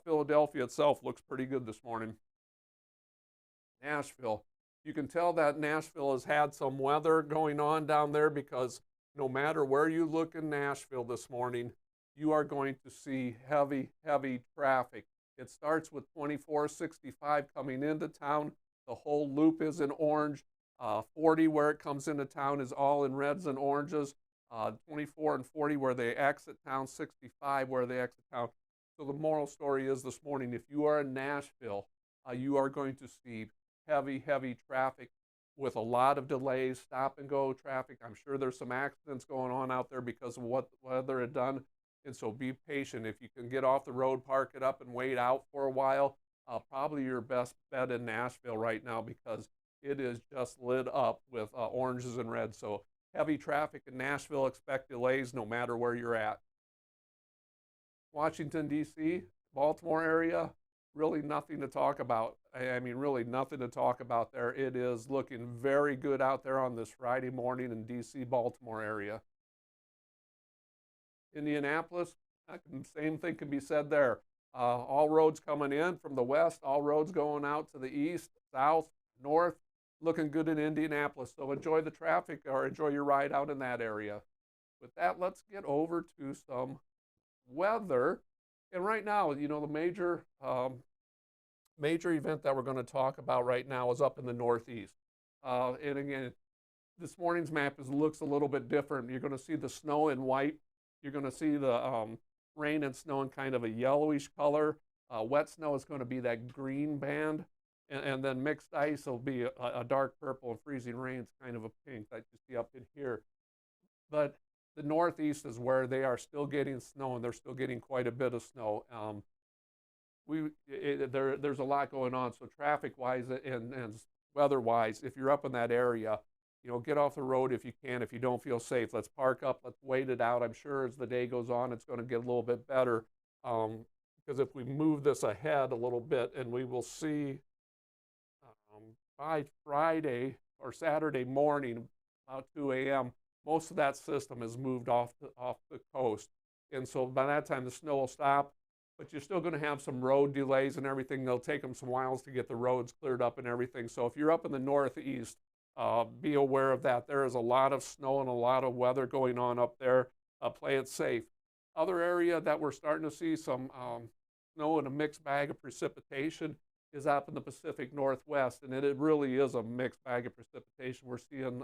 Philadelphia itself looks pretty good this morning. Nashville. You can tell that Nashville has had some weather going on down there because no matter where you look in Nashville this morning, you are going to see heavy, heavy traffic. It starts with 2465 coming into town. The whole loop is in orange. 40 where it comes into town is all in reds and oranges. 24 and 40 where they exit town, 65 where they exit town. So the moral story is this morning, if you are in Nashville, you are going to see heavy, heavy traffic with a lot of delays, stop and go traffic. I'm sure there's some accidents going on out there because of what the weather had done. And so be patient. If you can get off the road, park it up and wait out for a while, probably your best bet in Nashville right now because it is just lit up with oranges and reds. So heavy traffic in Nashville, expect delays no matter where you're at. Washington, D.C., Baltimore area, really nothing to talk about. I mean, really nothing to talk about there. It is looking very good out there on this Friday morning in D.C., Baltimore area. Indianapolis, same thing can be said there. All roads coming in from the west, all roads going out to the east, south, north, looking good in Indianapolis. So enjoy the traffic or enjoy your ride out in that area. With that, let's get over to some weather. And right now, you know, the major event that we're going to talk about right now is up in the Northeast. And again, this morning's map looks a little bit different. You're going to see the snow in white. You're going to see the rain and snow in kind of a yellowish color. Wet snow is going to be that green band. And then mixed ice will be a dark purple, and freezing rain is kind of a pink that you see up in here. But the Northeast is where they are still getting snow, and they're still getting quite a bit of snow. There's a lot going on. So traffic-wise and weather-wise, if you're up in that area, you know, get off the road if you can. If you don't feel safe, let's park up. Let's wait it out. I'm sure as the day goes on, it's going to get a little bit better. Because if we move this ahead a little bit, and we will see by Friday or Saturday morning, about 2 a.m., most of that system has moved off the coast. And so by that time, the snow will stop. But you're still going to have some road delays and everything. They'll take them some whiles to get the roads cleared up and everything. So if you're up in the Northeast, be aware of that. There is a lot of snow and a lot of weather going on up there. Play it safe. Other area that we're starting to see some snow and a mixed bag of precipitation is up in the Pacific Northwest, and it really is a mixed bag of precipitation. We're seeing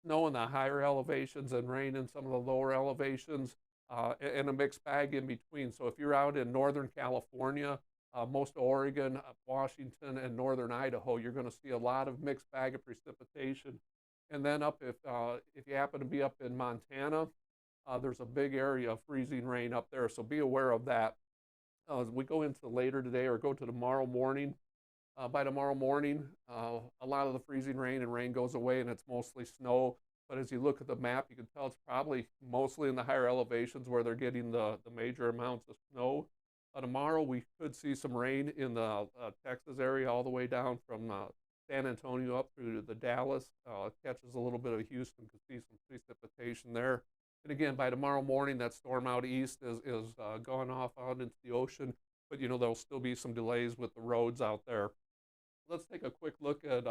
snow in the higher elevations and rain in some of the lower elevations, and a mixed bag in between. So if you're out in Northern California, most of Oregon, Washington, and Northern Idaho, you're going to see a lot of mixed bag of precipitation. And then up, if you happen to be up in Montana, there's a big area of freezing rain up there, so be aware of that. As we go into later today or go to tomorrow morning, by tomorrow morning, a lot of the freezing rain and rain goes away and it's mostly snow. But as you look at the map, you can tell it's probably mostly in the higher elevations where they're getting the major amounts of snow. Tomorrow we could see some rain in the Texas area all the way down from San Antonio up through the Dallas. Catches a little bit of Houston, could see some precipitation there. And again, by tomorrow morning, that storm out east is gone off out into the ocean. But, you know, there'll still be some delays with the roads out there. Let's take a quick look at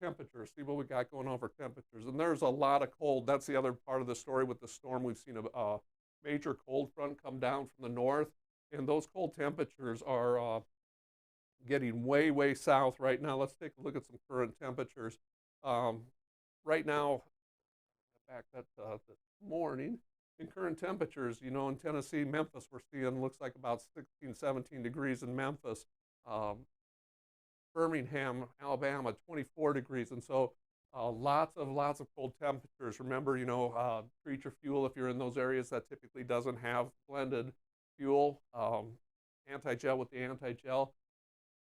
temperatures, see what we got going on for temperatures. And there's a lot of cold. That's the other part of the story with the storm. We've seen a major cold front come down from the north, and those cold temperatures are getting way, way south right now. Let's take a look at some current temperatures. Right now, back that this morning, in current temperatures, you know, in Tennessee, Memphis, we're seeing looks like about 16, 17 degrees in Memphis. Birmingham, Alabama, 24 degrees, and so lots of cold temperatures. Remember, you know, treat your fuel if you're in those areas that typically doesn't have blended fuel. Anti-gel with the anti-gel.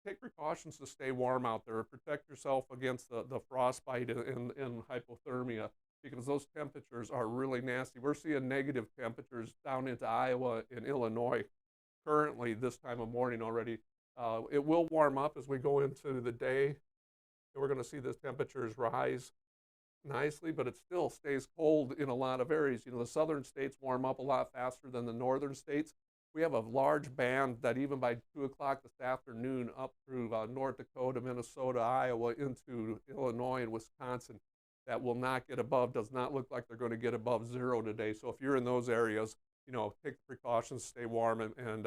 Take precautions to stay warm out there. Protect yourself against the frostbite and hypothermia, because those temperatures are really nasty. We're seeing negative temperatures down into Iowa and Illinois currently this time of morning already. It will warm up as we go into the day, and we're going to see the temperatures rise nicely, but it still stays cold in a lot of areas. You know, the southern states warm up a lot faster than the northern states. We have a large band that even by 2 o'clock this afternoon up through North Dakota, Minnesota, Iowa, into Illinois and Wisconsin, that will not get above, does not look like they're going to get above 0 today. So if you're in those areas, you know, take the precautions, stay warm, and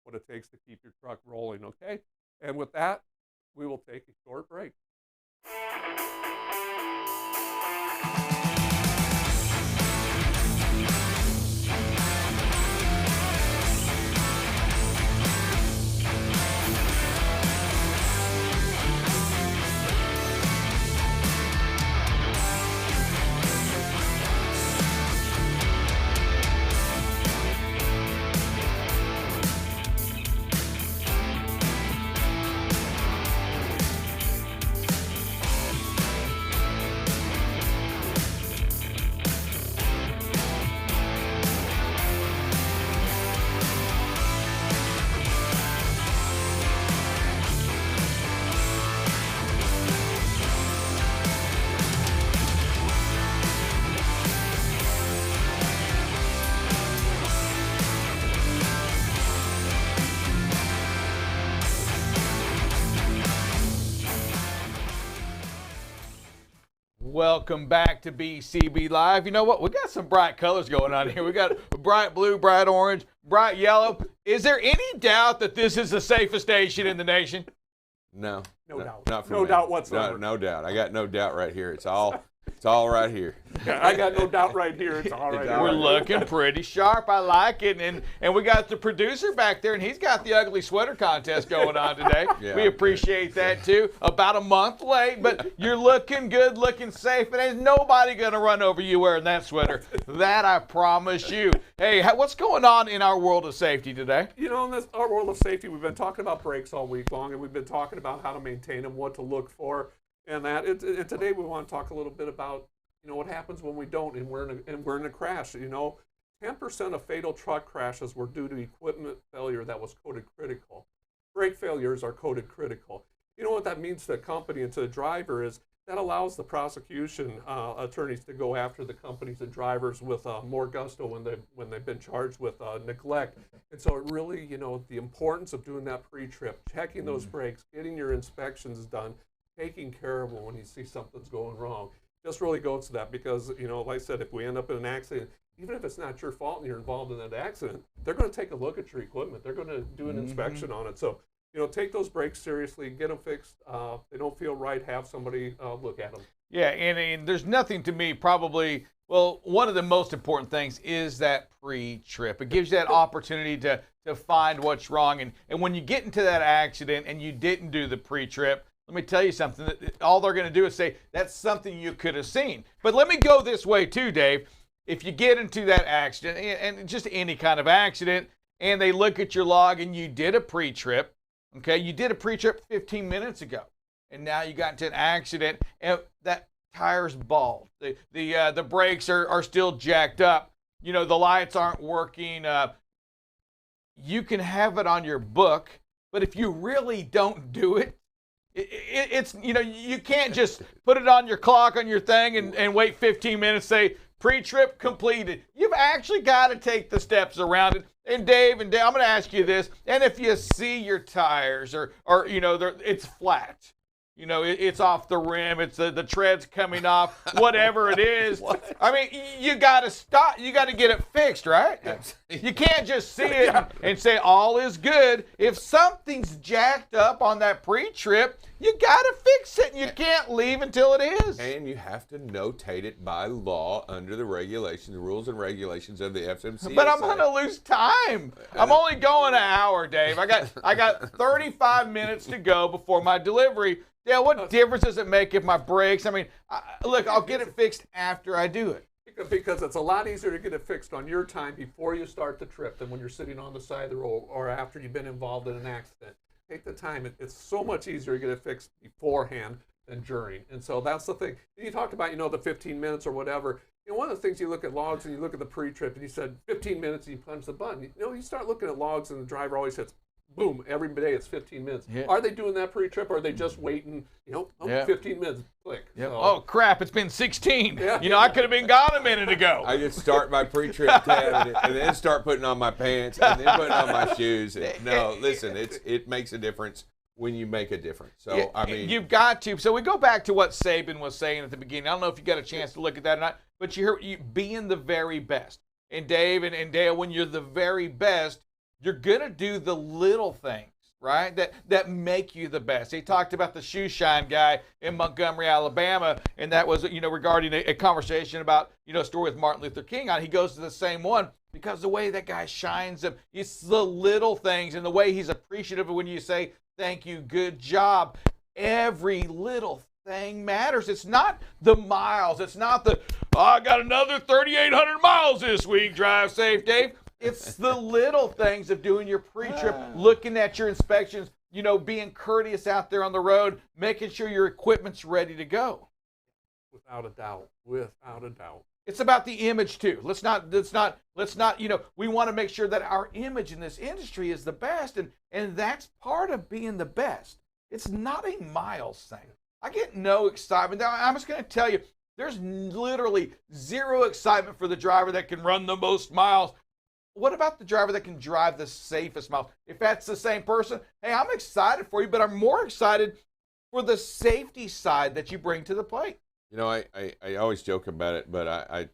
what it takes to keep your truck rolling, okay? And with that, we will take a short break. Welcome back to BCB Live. You know what? We got some bright colors going on here. We got bright blue, bright orange, bright yellow. Is there any doubt that this is the safest station in the nation? No. No doubt. Not for No me. doubt whatsoever. No doubt. I got no doubt right here. It's all right here. Yeah, I got no doubt right here. It's all right. We're looking pretty sharp. I like it. And we got the producer back there, and he's got the ugly sweater contest going on today. Yeah, we appreciate that, too. About a month late, but you're looking good, looking safe, and there's nobody going to run over you wearing that sweater. That I promise you. Hey, what's going on in our world of safety today? You know, in our world of safety, we've been talking about brakes all week long, and we've been talking about how to maintain them, what to look for, and that. And today we want to talk a little bit about, you know, what happens when we don't, and we're in a crash. You know, 10% of fatal truck crashes were due to equipment failure that was coded critical. Brake failures are coded critical. You know what that means to the company and to the driver is that allows the prosecution attorneys to go after the companies and drivers with more gusto when they've been charged with neglect. And so it really, you know, the importance of doing that pre-trip, checking those brakes, getting your inspections done, taking care of them when you see something's going wrong. Just really goes to that, because, you know, like I said, if we end up in an accident, even if it's not your fault and you're involved in that accident, they're going to take a look at your equipment. They're going to do an inspection on it. So, you know, take those brakes seriously, get them fixed. If they don't feel right, have somebody look at them. Yeah, and there's nothing to me probably, well, one of the most important things is that pre-trip. It gives you that opportunity to find what's wrong. And when you get into that accident and you didn't do the pre-trip, let me tell you something. All they're going to do is say, that's something you could have seen. But let me go this way too, Dave. If you get into that accident, and just any kind of accident, and they look at your log and you did a pre-trip, okay, you did a pre-trip 15 minutes ago, and now you got into an accident, and that tire's bald. The brakes are still jacked up. You know, the lights aren't working. You can have it on your book, but if you really don't do it, it's, you know, you can't just put it on your clock on your thing and wait 15 minutes, say pre-trip completed. You've actually got to take the steps around it. And Dave, I'm going to ask you this, and if you see your tires or you know, it's flat, You know, it's off the rim. It's the tread's coming off. Whatever it is. I mean, you got to stop. You got to get it fixed, right? You can't just see it and say all is good. If something's jacked up on that pre-trip, you got to fix it. And you can't leave until it is. And you have to notate it by law under the regulations, the rules and regulations of the FMCSA. But I'm going to lose time. I'm only going an hour, Dave. I got 35 minutes to go before my delivery. Yeah, what difference does it make if my brakes? I mean, look, I'll get it fixed after I do it. Because it's a lot easier to get it fixed on your time before you start the trip than when you're sitting on the side of the road or after you've been involved in an accident. Take the time. It's so much easier to get it fixed beforehand than during. And so that's the thing. You talked about, you know, the 15 minutes or whatever. You know, one of the things you look at logs and you look at the pre-trip and you said 15 minutes and you punch the button. You know, you start looking at logs and the driver always hits boom, every day it's 15 minutes. Yeah. Are they doing that pre-trip or are they just waiting, 15 minutes, click. Yep. So, oh, crap, it's been 16. Yeah. You know, I could have been gone a minute ago. I just start my pre-trip tab and then start putting on my pants and then putting on my shoes. No, listen, it makes a difference when you make a difference. So, yeah, I mean. You've got to. So we go back to what Saban was saying at the beginning. I don't know if you got a chance to look at that or not, but you hear being the very best. And Dave and Dale, when you're the very best, you're going to do the little things, right, that make you the best. He talked about the shoe shine guy in Montgomery, Alabama, and that was, regarding a conversation about, a story with Martin Luther King on. He goes to the same one because the way that guy shines them, it's the little things and the way he's appreciative of when you say, thank you, good job. Every little thing matters. It's not the miles. It's not I got another 3,800 miles this week, drive safe, Dave. It's the little things of doing your pre-trip, looking at your inspections, being courteous out there on the road, making sure your equipment's ready to go. Without a doubt. Without a doubt. It's about the image too. Let's not, we want to make sure that our image in this industry is the best, and that's part of being the best. It's not a miles thing. I get no excitement. I'm just going to tell you, there's literally zero excitement for the driver that can run the most miles. What about the driver that can drive the safest miles? If that's the same person, hey, I'm excited for you, but I'm more excited for the safety side that you bring to the plate. I always joke about it, but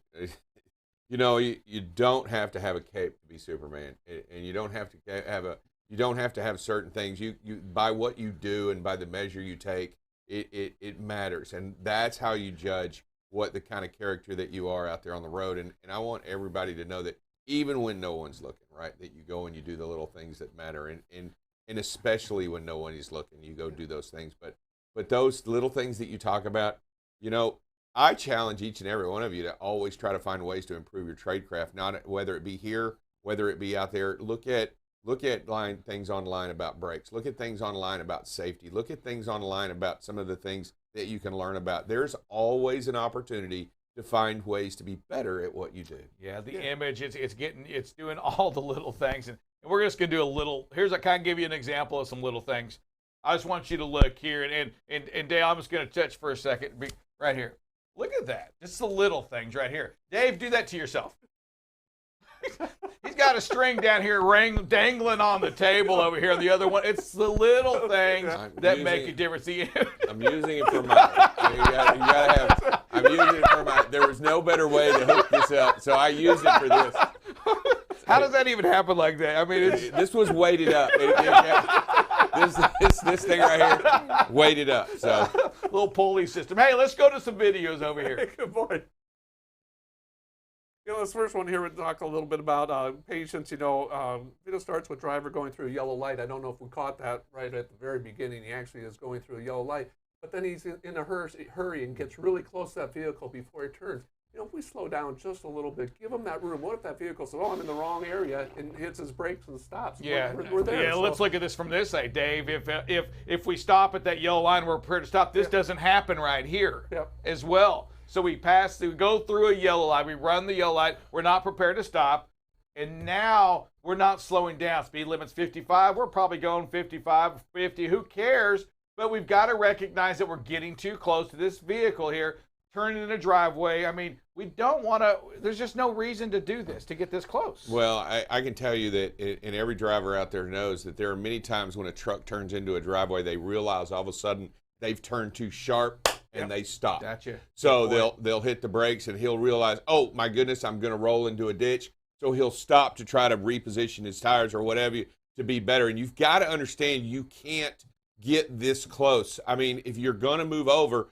you don't have to have a cape to be Superman, and you don't have to have certain things. You by what you do and by the measure you take, it matters, and that's how you judge what the kind of character that you are out there on the road. And I want everybody to know that even when no one's looking, right, that you go and you do the little things that matter, and especially when no one is looking, you go do those things. But those little things that you talk about, I challenge each and every one of you to always try to find ways to improve your tradecraft, not whether it be here, whether it be out there. Look at things online about brakes. Look at things online about safety. Look at things online about some of the things that you can learn about. There's always an opportunity to find ways to be better at what you do. Yeah, the image, it's doing all the little things. And we're just going to do a little, I kind of give you an example of some little things. I just want you to look here. And Dale, I'm just going to touch for a second. Right here. Look at that. Just the little things right here. Dave, do that to yourself. He's got a string down here dangling on the table over here. The other one, it's the little things that make a difference. I'm using it for my. I'm using it for my. There was no better way to hook this up, so I used it for this. How does that even happen like that? I mean, this was weighted up. This thing right here, weighted up. So little pulley system. Hey, let's go to some videos over here. Good boy. This first one here, we'll talk a little bit about patience. Video starts with driver going through a yellow light. I don't know if we caught that right at the very beginning. He actually is going through a yellow light, but then he's in a hurry and gets really close to that vehicle before he turns. If we slow down just a little bit, give him that room. What if that vehicle says, I'm in the wrong area, and hits his brakes and stops? Yeah, we're there. Yeah, let's look at this from this side, Dave. If we stop at that yellow line, we're prepared to stop. This doesn't happen right here as well. So we go through a yellow light, we run the yellow light, we're not prepared to stop, and now we're not slowing down. Speed limit's 55, we're probably going 55, 50, who cares? But we've got to recognize that we're getting too close to this vehicle here, turning in a driveway. I mean, we don't want to, there's just no reason to do this, to get this close. Well, I can tell you that, and every driver out there knows that there are many times when a truck turns into a driveway, they realize all of a sudden they've turned too sharp and they stop. Gotcha. So they'll hit the brakes and he'll realize, oh my goodness, I'm going to roll into a ditch. So he'll stop to try to reposition his tires or whatever to be better. And you've got to understand you can't get this close. I mean, if you're going to move over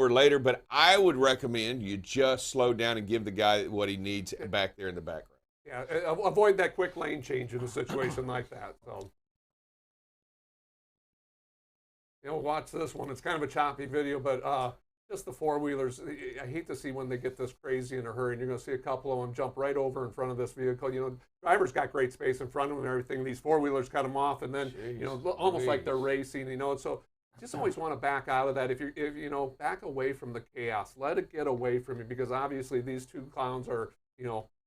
later, but I would recommend you just slow down and give the guy what he needs back there in the background. Yeah, avoid that quick lane change in a situation like that. So, watch this one. It's kind of a choppy video, but just the four-wheelers. I hate to see when they get this crazy in a hurry, and you're going to see a couple of them jump right over in front of this vehicle. Drivers got great space in front of them and everything. These four-wheelers cut them off, and then, almost like they're racing, So just always want to back out of that. If back away from the chaos. Let it get away from you, because obviously these two clowns are,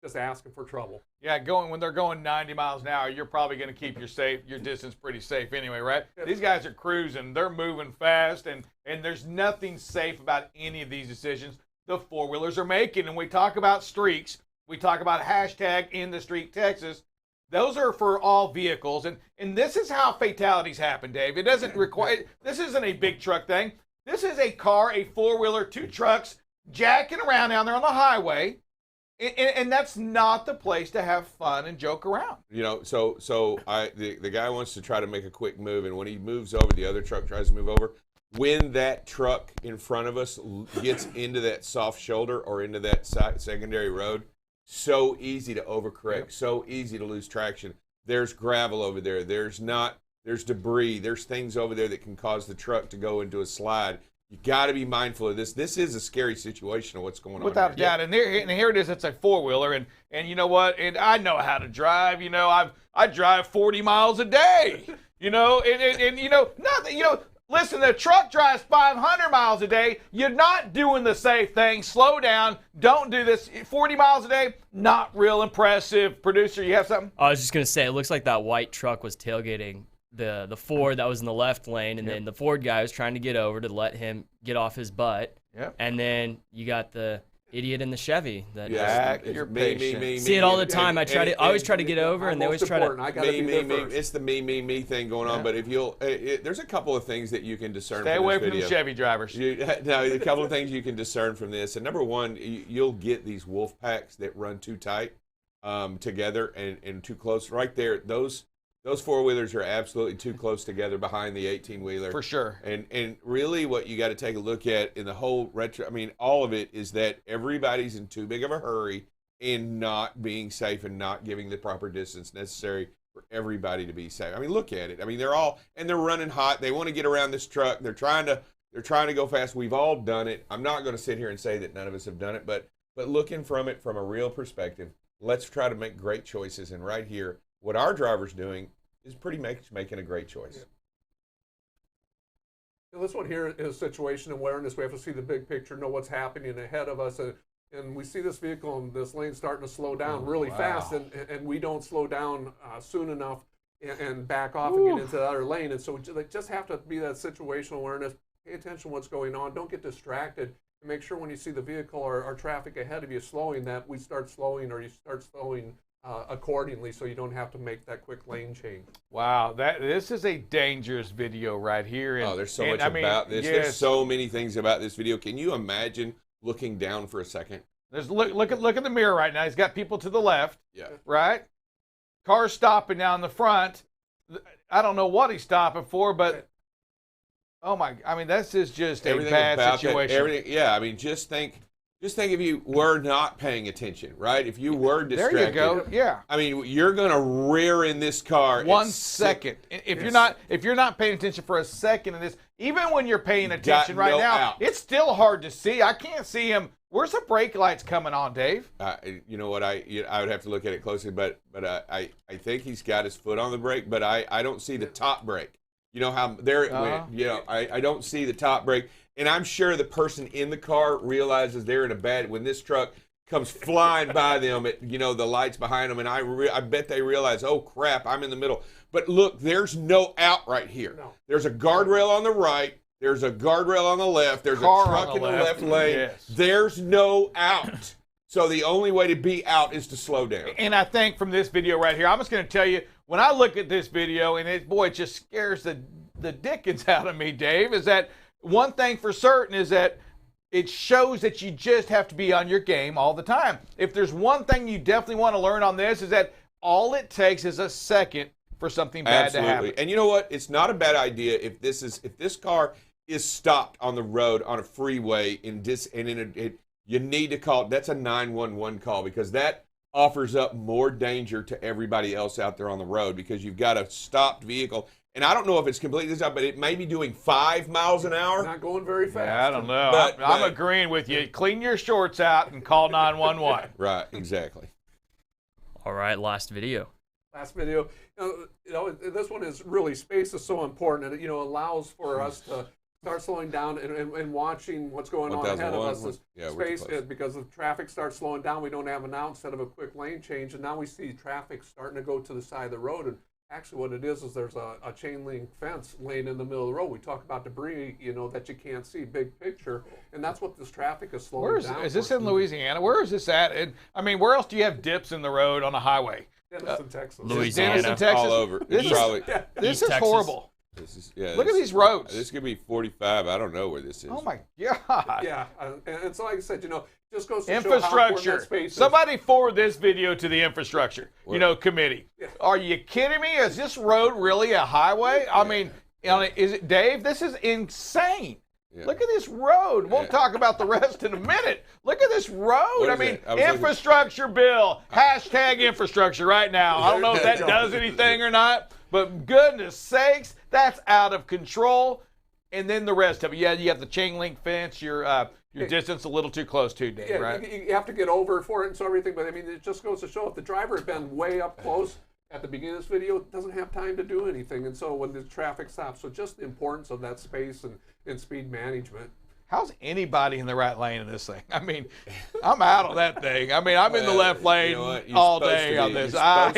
just asking for trouble. Yeah, when they're going 90 miles an hour, you're probably going to keep your distance pretty safe anyway, right? These guys are cruising. They're moving fast, and there's nothing safe about any of these decisions the four-wheelers are making. And we talk about streaks. We talk about hashtag in the street Texas. Those are for all vehicles, and this is how fatalities happen, Dave. It doesn't require, this isn't a big truck thing. This is a car, a four-wheeler, two trucks, jacking around down there on the highway. And that's not the place to have fun and joke around. So the guy wants to try to make a quick move, and when he moves over, the other truck tries to move over. When that truck in front of us gets into that soft shoulder or into that secondary road, so easy to overcorrect, so easy to lose traction. There's gravel over there. There's debris. There's things over there that can cause the truck to go into a slide. You got to be mindful of this. This is a scary situation of what's going on. Without a doubt. And here it is. It's a four-wheeler. And you know what? And I know how to drive. I drive 40 miles a day. Listen, the truck drives 500 miles a day. You're not doing the safe thing. Slow down. Don't do this. 40 miles a day, not real impressive. Producer, you have something? I was just going to say, it looks like that white truck was tailgating the Ford that was in the left lane, and then the Ford guy was trying to get over to let him get off his butt. Yep. And then you got the idiot in the Chevy that you're patient. See it all the time. I always try to get over, and they always try to me. It's the me thing going on. But if there's a couple of things that you can discern. Stay from away this from video. the Chevy drivers. A couple of things you can discern from this. And number one, you'll get these wolf packs that run too tight together and too close. Right there, those four-wheelers are absolutely too close together behind the 18-wheeler. For sure. And really what you got to take a look at in the whole all of it is that everybody's in too big of a hurry and not being safe and not giving the proper distance necessary for everybody to be safe. Look at it. They're running hot. They want to get around this truck. They're trying to go fast. We've all done it. I'm not going to sit here and say that none of us have done it, but looking from it from a real perspective, let's try to make great choices. And right here, what our driver's doing is pretty much making a great choice. Yeah. This one here is situation awareness. We have to see the big picture, know what's happening ahead of us. And we see this vehicle in this lane starting to slow down really fast, and we don't slow down soon enough and back off and get into the other lane. And so we just have to be that situational awareness, pay attention to what's going on, don't get distracted, and make sure when you see the vehicle or traffic ahead of you slowing that we start slowing or you start slowing accordingly, so you don't have to make that quick lane change. Wow, this is a dangerous video right here. And, there's so much about this. There's so many things about this video. Can you imagine looking down for a second? Look at the mirror right now. He's got people to the left. Yeah. Right. Cars stopping down the front. I don't know what he's stopping for, but this is just a bad situation. Just think if you were not paying attention, right? If you were distracted. There you go. Yeah. You're going to rear in this car. 1 second. If you're not paying attention for a second in this, even when you're paying attention right now, it's still hard to see. I can't see him. Where's the brake lights coming on, Dave? You know what? I would have to look at it closely, but I think he's got his foot on the brake, but I don't see the top brake. You know how there it went. I don't see the top brake. And I'm sure the person in the car realizes they're in a bad, when this truck comes flying by them, the lights behind them, and I bet they realize, oh crap, I'm in the middle. But look, there's no out right here. No. There's a guardrail on the right. There's a guardrail on the left. There's a truck in the left lane. Yes. There's no out. So the only way to be out is to slow down. And I think from this video right here, I'm just going to tell you, when I look at this video, and it just scares the dickens out of me, Dave, is that one thing for certain is that it shows that you just have to be on your game all the time. If there's one thing you definitely want to learn on this is that all it takes is a second for something bad to happen. And you know what? It's not a bad idea if this car is stopped on the road on a freeway you need to call. That's a 911 call, because that offers up more danger to everybody else out there on the road, because you've got a stopped vehicle. And I don't know if it's completely stopped, but it may be doing 5 miles an hour. Not going very fast. Yeah, I don't know. I'm agreeing with you. Clean your shorts out and call 911. Right, exactly. All right, last video. Last video. This one is really, space is so important, and it allows for us to start slowing down and watching what's going on ahead of us. Space, because the traffic starts slowing down, we don't have an out instead of a quick lane change, and now we see traffic starting to go to the side of the road. And actually what it is there's a chain link fence laying in the middle of the road. We talk about debris, that you can't see, big picture, and that's what this traffic is slowing down. Is this in Louisiana? Where is this at? Where else do you have dips in the road on a highway? Denison, Texas. Louisiana. Denison, Texas. All over. This is horrible. Look at these roads. This could be 45. I don't know where this is. Oh my God. Yeah, and so like I said, just goes to infrastructure. show how important that space is. Somebody forward this video to the infrastructure, committee. Yeah. Are you kidding me? Is this road really a highway? I mean, is it, Dave? This is insane. Yeah. Look at this road. We'll talk about the rest in a minute. Look at this road. Infrastructure bill. Hashtag infrastructure right now. I don't know if that does anything or not, but goodness sakes, that's out of control. And then the rest of it. Yeah, you have the chain link fence. Your distance a little too close to, Dave, right? You have to get over for it and so everything, but it just goes to show if the driver had been way up close at the beginning of this video, doesn't have time to do anything. And so when the traffic stops, so just the importance of that space and speed management. How's anybody in the right lane in this thing? I mean, I'm out on that thing. I mean, I'm in the left lane all day on this.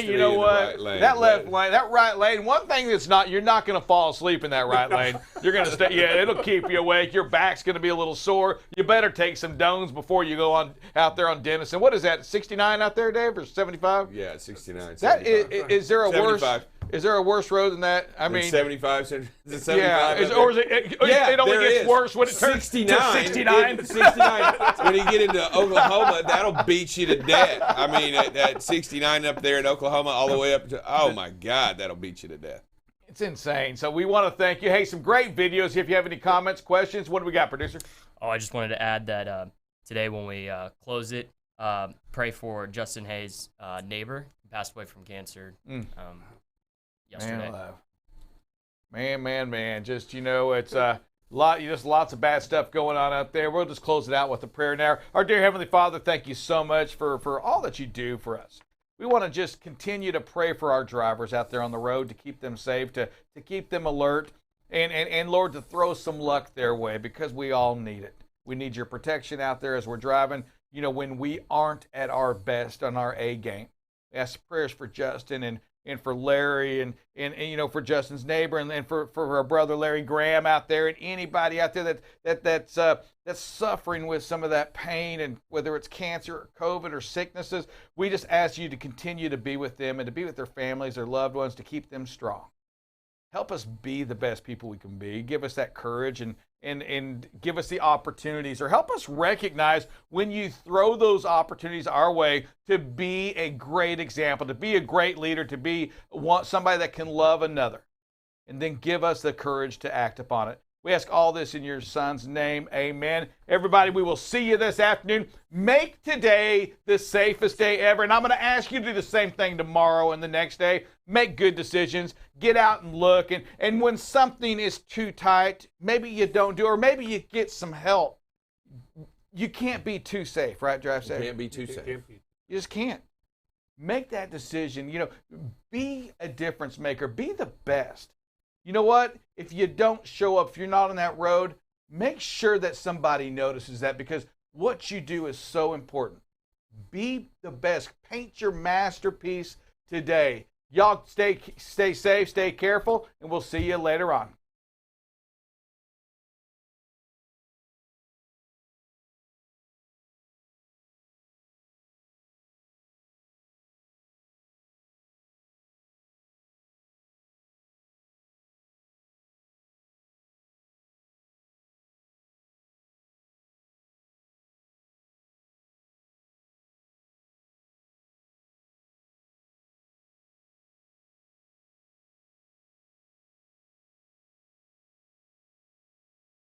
You know what? That left lane, that right lane, one thing you're not going to fall asleep in that right lane. You're going to stay, it'll keep you awake. Your back's going to be a little sore. You better take some dones before you go out there on Denison. What is that, 69 out there, Dave, or 75? Yeah, 69. That is there a 75. Worse? Is there a worse road than that? I mean, 75. Is it 75? Yeah. Or is it only gets worse when it turns 69. 69. When you get into Oklahoma, that'll beat you to death. I mean, at 69 up there in Oklahoma, all the way up to, oh my God, that'll beat you to death. It's insane. So we want to thank you. Hey, some great videos. If you have any comments, questions, what do we got, producer? Oh, I just wanted to add that today when we close it, pray for Justin Hayes' neighbor who passed away from cancer. Yesterday. Man. Just, it's lots of bad stuff going on out there. We'll just close it out with a prayer now. Our dear Heavenly Father, thank you so much for all that you do for us. We want to just continue to pray for our drivers out there on the road, to keep them safe, to keep them alert, and Lord, to throw some luck their way, because we all need it. We need your protection out there as we're driving, when we aren't at our best on our A game. We ask prayers for Justin and for Larry and for Justin's neighbor and for our brother Larry Graham out there, and anybody out there that's suffering with some of that pain, and whether it's cancer or COVID or sicknesses. We just ask you to continue to be with them and to be with their families, their loved ones, to keep them strong. Help us be the best people we can be. Give us that courage and give us the opportunities, or help us recognize when you throw those opportunities our way, to be a great example, to be a great leader, to be somebody that can love another, and then give us the courage to act upon it. We ask all this in your Son's name. Amen. Everybody, we will see you this afternoon. Make today the safest day ever. And I'm going to ask you to do the same thing tomorrow and the next day. Make good decisions. Get out and look. And when something is too tight, maybe you don't do it, or maybe you get some help. You can't be too safe, right, Drive Safe? You can't be too safe. You just can't. Make that decision. Be a difference maker. Be the best. You know what? If you don't show up, if you're not on that road, make sure that somebody notices that, because what you do is so important. Be the best. Paint your masterpiece today. Y'all stay safe, stay careful, and we'll see you later on.